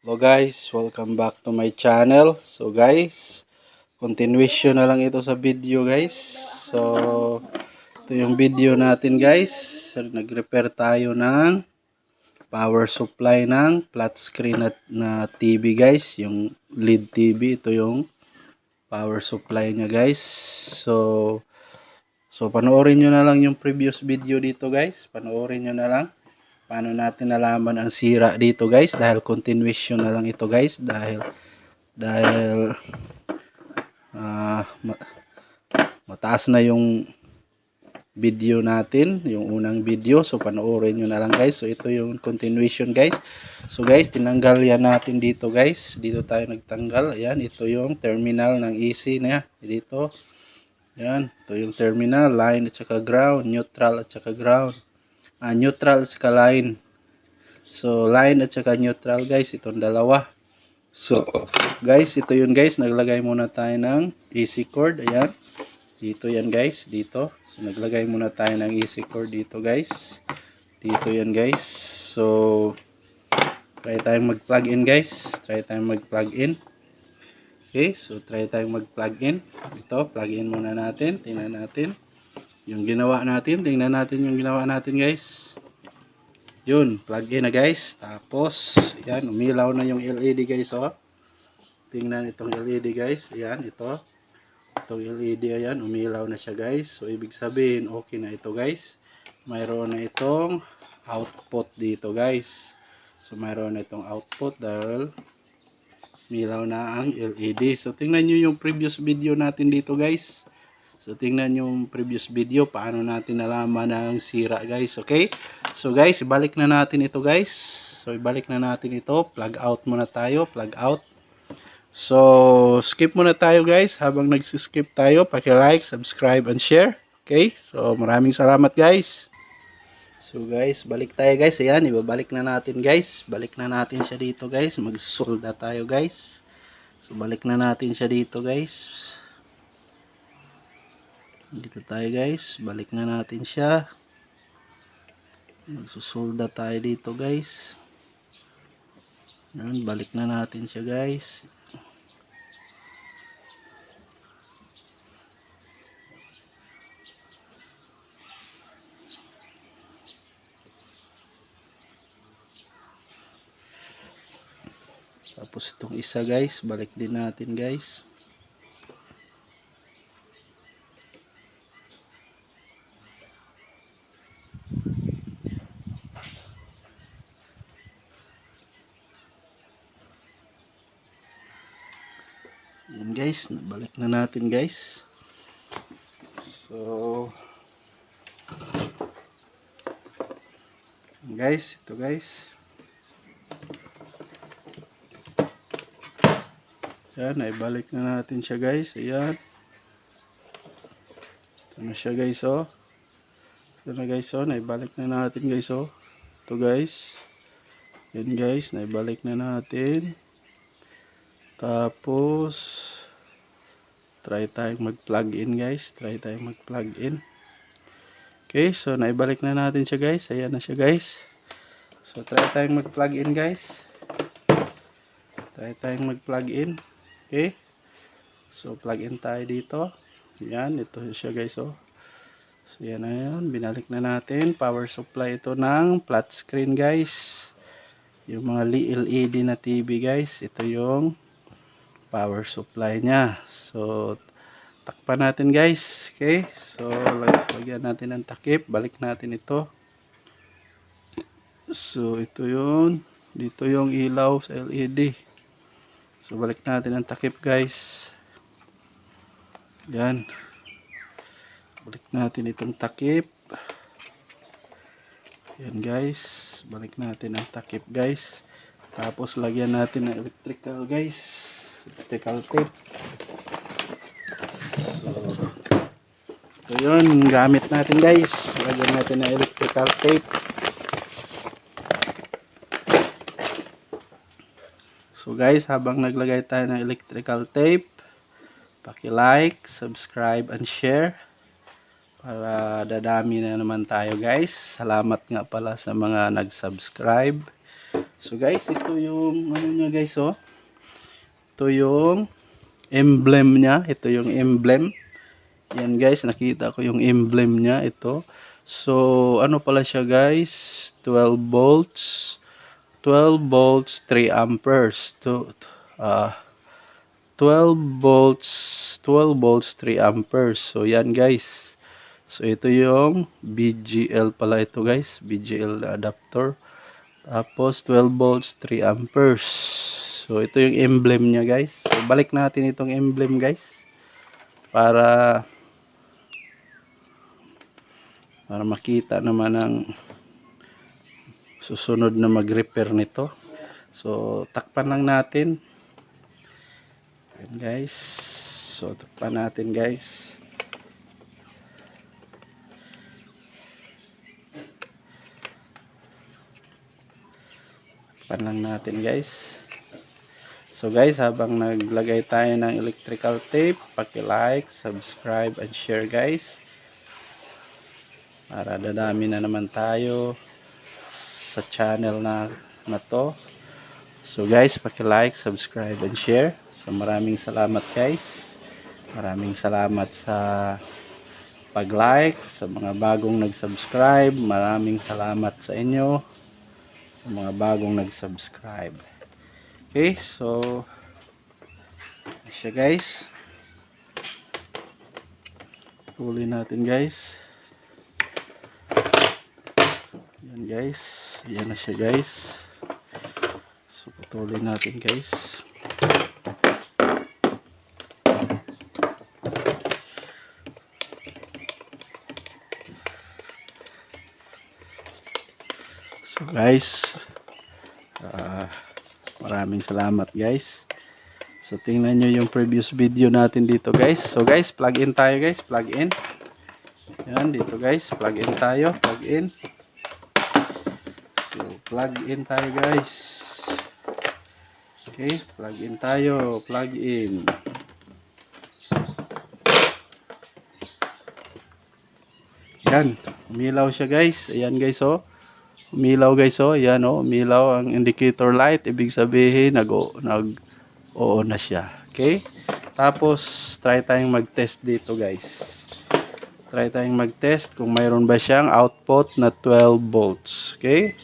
Hello guys, welcome back to my channel. So guys, continuation na lang ito sa video guys. So, ito yung video natin guys. Nag-repair tayo ng power supply ng flat screen na TV guys. Yung LED TV, ito yung power supply nya guys. So panoorin nyo na lang yung previous video dito guys. Panoorin nyo na lang. Paano natin nalaman ang sira dito guys, dahil continuation na lang ito guys, dahil mataas na yung video natin, yung unang video. So panoorin nyo na lang guys. So ito yung continuation guys. So guys, tinanggal yan natin dito guys, dito tayo nagtanggal. Ayan, ito yung terminal ng AC na dito. Ayan, ito yung terminal, line at saka ground, neutral at saka ground, neutral at saka line. So, line at saka neutral guys, itong dalawa. So, guys, ito yun guys. Naglagay muna tayo ng AC cord. Ayan. Dito yan guys. Dito. So, naglagay muna tayo ng AC cord dito guys. Dito yan guys. So, try tayong mag-plug in guys. Try tayong mag-plug in. Okay. So, try tayong mag-plug in. Ito, plug in muna natin. Tingnan natin yung ginawa natin. Tingnan natin yung ginawa natin guys. Yun, plug in na guys. Tapos, yan, umilaw na yung LED guys, oh. Tingnan itong LED guys. Ayan, ito. Itong LED, ayan, umilaw na siya guys. So, ibig sabihin, okay na ito guys. Mayroon na itong output dito guys. So, mayroon na itong output dahil umilaw na ang LED. So, tingnan nyo yung previous video natin dito guys. So, tingnan yung previous video, paano natin nalaman ang sira guys, okay? So guys, ibalik na natin ito guys. So, ibalik na natin ito. Plug out muna tayo, plug out. So, skip muna tayo guys. Habang nag-skip tayo, paki-like, subscribe, and share. Okay? So, maraming salamat guys. So guys, balik tayo guys. Ayan, ibabalik na natin guys. Balik na natin siya dito guys. Magsolda tayo guys. So, balik na natin siya dito guys. Dito tayo guys, balik na natin siya. Magsusolda tayo dito guys. Yan, balik na natin siya guys. Tapos itong isa guys, balik din natin guys. Yan guys, balik na natin guys. So guys, ito guys. Yan, naibalik na natin siya guys. Ayan. Ito na siya guys, oh. Ito na guys, oh. Naibalik na natin guys, oh. Ito guys. Yan guys, naibalik na natin. Tapos, try tayong mag-plug in guys. Try tayong mag-plug in. Okay, so naibalik na natin siya guys. Ayan na siya guys. So, try tayong mag-plug in guys. Try tayong mag-plug in. Okay. So, plug in tayo dito. Ayan, ito siya guys, oh. So, yan na yan. Binalik na natin. Power supply ito ng flat screen guys. Yung mga LED na TV guys. Ito yung power supply nya. So, takpan natin guys. Okay. So, lagyan natin ng takip. Balik natin ito. So, ito yun. Dito yung ilaw sa LED. So, balik natin ang takip guys. Yan. Balik natin itong takip. Yan guys. Balik natin ang takip guys. Tapos, lagyan natin ng electrical guys. Electrical tape. So, ito yun, gamit natin guys. Lagyan natin ng electrical tape. So guys, habang naglagay tayo ng electrical tape, paki-like, subscribe, and share para dadami na naman tayo guys. Salamat nga pala sa mga nag-subscribe. So guys, ito yung ano nyo nyo guys, oh. Ito yung emblem niya. Ito yung emblem. Yan guys, nakita ko yung emblem niya. Ito. So, ano pala siya guys? 12 volts. 12 volts, 3 amperes. 12 volts, 3 amperes. So, yan guys. So, ito yung BGL pala ito guys. BGL adapter. Tapos 12 volts, 3 amperes. So ito yung emblem niya guys. So balik natin itong emblem guys. Para makita naman ang susunod na mag-repair nito. So takpan lang natin. Ayan guys. So takpan natin guys. Lang natin guys. So guys, habang naglagay tayo ng electrical tape, paki-like, subscribe and share guys, para dadami na naman tayo sa channel na to. So guys, paki-like, subscribe and share. So maraming salamat guys. Maraming salamat sa pag-like, sa mga bagong nag-subscribe. Maraming salamat sa inyo, sa mga bagong nag-subscribe. Okay, so siya guys. Tuloy natin guys. Yan guys. Yan na siya guys. So patuloy natin guys. So guys, maraming salamat guys. So tingnan nyo yung previous video natin dito guys. So guys, plug in tayo guys. Plug in. Yan dito guys. Plug in tayo. Plug in. So plug in tayo guys. Okay. Plug in tayo. Plug in. Yan. Umilaw siya guys. Ayan guys oh. Umilaw guys oh. Ayan oh. Umilaw ang indicator light. Ibig sabihin nag-on na siya. Okay. Tapos try tayong mag-test dito guys. Try tayong mag-test kung mayroon ba siyang output na 12 volts. Okay.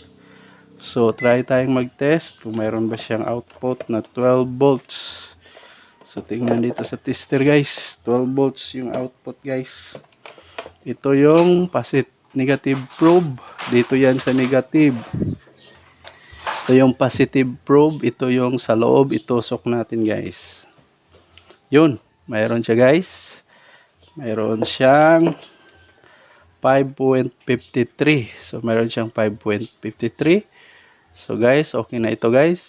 So try tayong mag-test kung mayroon ba siyang output na 12 volts. So tingnan dito sa tester guys. 12 volts yung output guys. Ito yung negative probe. Dito yan sa negative. Ito yung positive probe. Ito yung sa loob. Itusok natin guys. Yun. Mayroon siya guys. Mayroon siyang 5.53. So mayroon siyang 5.53. So guys, okay na ito guys.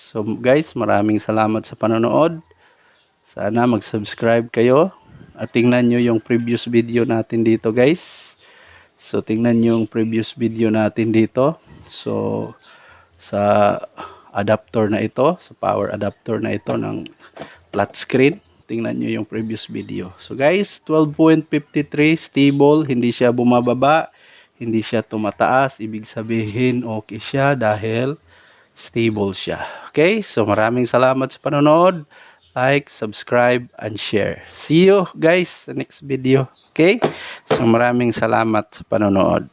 So guys, maraming salamat sa panonood. Sana mag-subscribe kayo. At tingnan nyo yung previous video natin dito guys. So tingnan nyo yung previous video natin dito. So sa adapter na ito, sa power adapter na ito ng flat screen, tingnan nyo yung previous video. So guys, 12.53 stable, hindi siya bumababa, hindi siya tumataas. Ibig sabihin okay siya dahil stable siya. Okay, so maraming salamat sa panonood. Like, subscribe, and share. See you guys sa next video. Okay? So maraming salamat sa panonood.